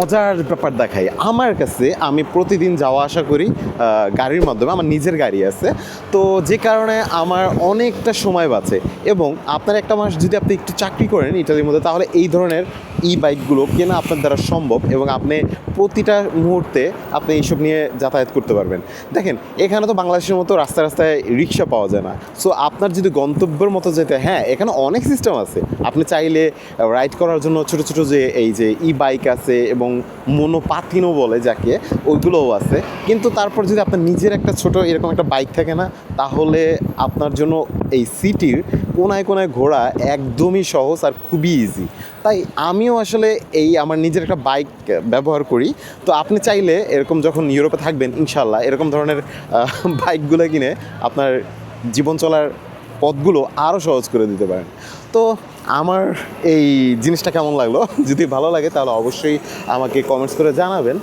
মজার ব্যাপার দেখাই আমার কাছে। আমি প্রতিদিন যাওয়া আসা করি গাড়ির মাধ্যমে, আমার নিজের গাড়ি আছে, তো যে কারণে আমার অনেকটা সময় বাঁচে। এবং আপনার একটা মাস যদি আপনি একটু চাকরি করেন ইটালির মধ্যে, তাহলে এই ধরনের বাইকগুলো কেনা আপনার দ্বারা সম্ভব এবং আপনি প্রতিটা মুহূর্তে আপনি এইসব নিয়ে যাতায়াত করতে পারবেন। দেখেন, এখানে তো বাংলাদেশের মতো রাস্তায় রাস্তায় রিক্সা পাওয়া যায় না। সো আপনার যদি গন্তব্যের মতো যেতে, হ্যাঁ এখানে অনেক সিস্টেম আছে। আপনি চাইলে রাইড করার জন্য ছোটো ছোটো যে এই যে বাইক আছে এবং মোনোপাতিনো বলে যাকে, ওইগুলোও আছে। কিন্তু তারপর যদি আপনার নিজের একটা ছোট এরকম একটা বাইক থাকে না, তাহলে আপনার জন্য এই সিটির কোনায় কোনায় ঘোরা একদমই সহজ আর খুবই ইজি। তাই আমিও আসলে এই আমার নিজের একটা বাইক ব্যবহার করি। তো আপনি চাইলে এরকম যখন ইউরোপে থাকবেন ইনশাল্লাহ এরকম ধরনের বাইকগুলো কিনে আপনার জীবন চলার পথগুলো আরও সহজ করে দিতে পারেন। তো আমার এই জিনিসটা কেমন লাগলো, যদি ভালো লাগে তাহলে অবশ্যই আমাকে কমেন্টস করে জানাবেন।